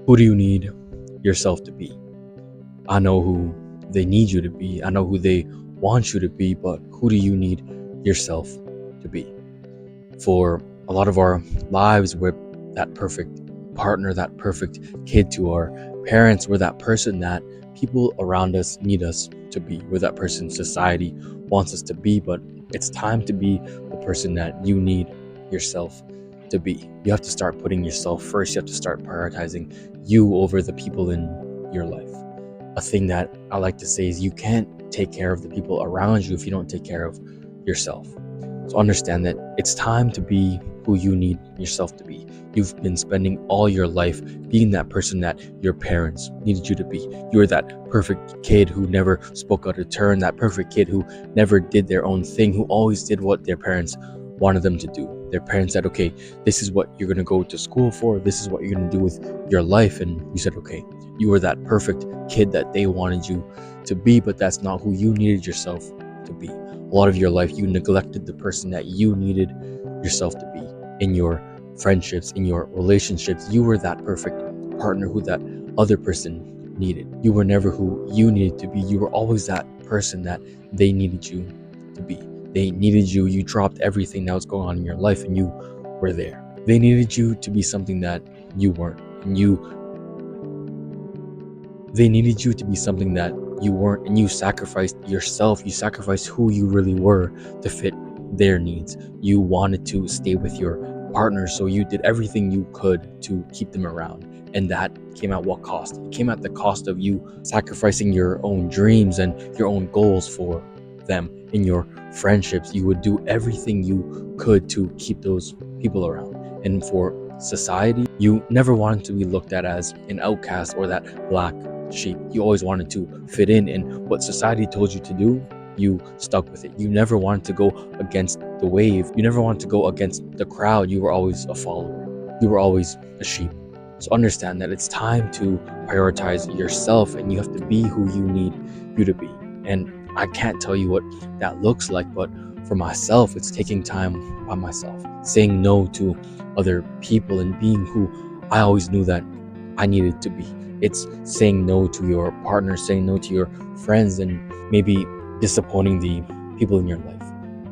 Who do you need yourself to be? I know who they need you to be. I know who they want you to be, but who do you need yourself to be? For a lot of our lives, we're that perfect partner, that perfect kid to our parents. We're that person that people around us need us to be. We're that person society wants us to be, but it's time to be the person that you need yourself to be. You have to start putting yourself first. You have to start prioritizing you over the people in your life. A thing that I like to say is you can't take care of the people around you if you don't take care of yourself. So understand that it's time to be who you need yourself to be. You've been spending all your life being that person that your parents needed you to be. You were that perfect kid who never spoke out of turn, that perfect kid who never did their own thing, who always did what their parents wanted them to do. Their parents said, okay, this is what you're going to go to school for. This is what you're going to do with your life. And you said, okay, you were that perfect kid that they wanted you to be, but that's not who you needed yourself to be. A lot of your life, you neglected the person that you needed yourself to be. In your friendships, in your relationships, you were that perfect partner who that other person needed. You were never who you needed to be. You were always that person that they needed you to be. They needed you. You dropped everything that was going on in your life and you were there. They needed you to be something that you weren't. And they needed you to be something that you weren't, and you sacrificed yourself. You sacrificed who you really were to fit their needs. You wanted to stay with your partner, so you did everything you could to keep them around. And that came at what cost? It came at the cost of you sacrificing your own dreams and your own goals for them. In your friendships, you would do everything you could to keep those people around. And for society, you never wanted to be looked at as an outcast or that black sheep. You always wanted to fit in, and what society told you to do, you stuck with it. You never wanted to go against the wave. You never wanted to go against the crowd. You were always a follower. You were always a sheep. So understand that it's time to prioritize yourself, and you have to be who you need you to be. And I can't tell you what that looks like, but for myself, it's taking time by myself, saying no to other people, and being who I always knew that I needed to be. It's saying no to your partner, saying no to your friends, and maybe disappointing the people in your life.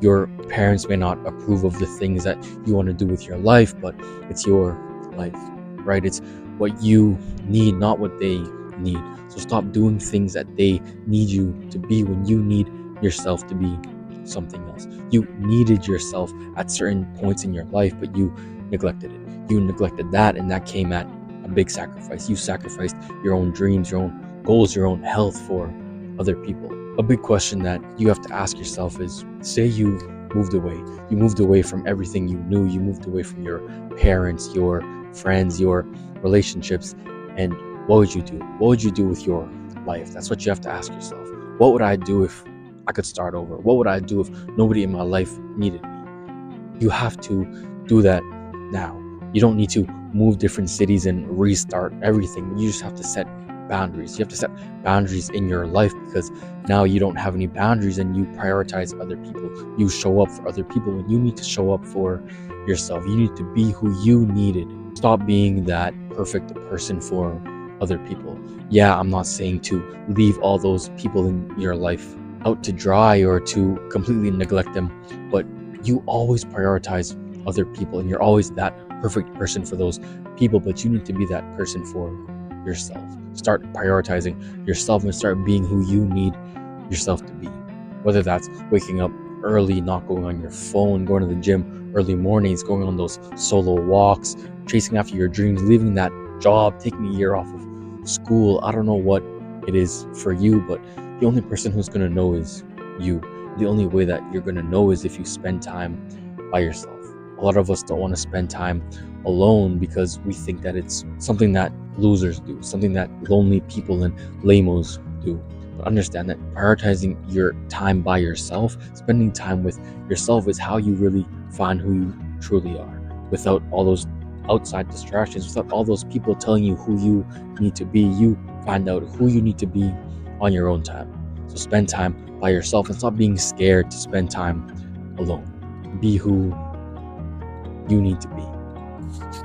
Your parents may not approve of the things that you want to do with your life, but it's your life, right? It's what you need, not what they need. So stop doing things that they need you to be when you need yourself to be something else. You needed yourself at certain points in your life, but you neglected it. You neglected that, and that came at a big sacrifice. You sacrificed your own dreams, your own goals, your own health for other people. A big question that you have to ask yourself is, say you moved away. You moved away from everything you knew. You moved away from your parents, your friends, your relationships, and what would you do? What would you do with your life? That's what you have to ask yourself. What would I do if I could start over? What would I do if nobody in my life needed me? You have to do that now. You don't need to move different cities and restart everything. You just have to set boundaries. You have to set boundaries in your life, because now you don't have any boundaries and you prioritize other people. You show up for other people when you need to show up for yourself. You need to be who you needed. Stop being that perfect person for other people. Yeah, I'm not saying to leave all those people in your life out to dry or to completely neglect them, but you always prioritize other people, and you're always that perfect person for those people, but you need to be that person for yourself. Start prioritizing yourself and start being who you need yourself to be. Whether that's waking up early, not going on your phone, going to the gym early mornings, going on those solo walks, chasing after your dreams, leaving that job, taking a year off of school. I don't know what it is for you, but the only person who's going to know is you. The only way that you're going to know is if you spend time by yourself. A lot of us don't want to spend time alone because we think that it's something that losers do, something that lonely people and lamos do. But understand that prioritizing your time by yourself, spending time with yourself, is how you really find who you truly are, without all those outside distractions, without all those people telling you who you need to be. You find out who you need to be on your own time. So spend time by yourself and stop being scared to spend time alone. Be who you need to be.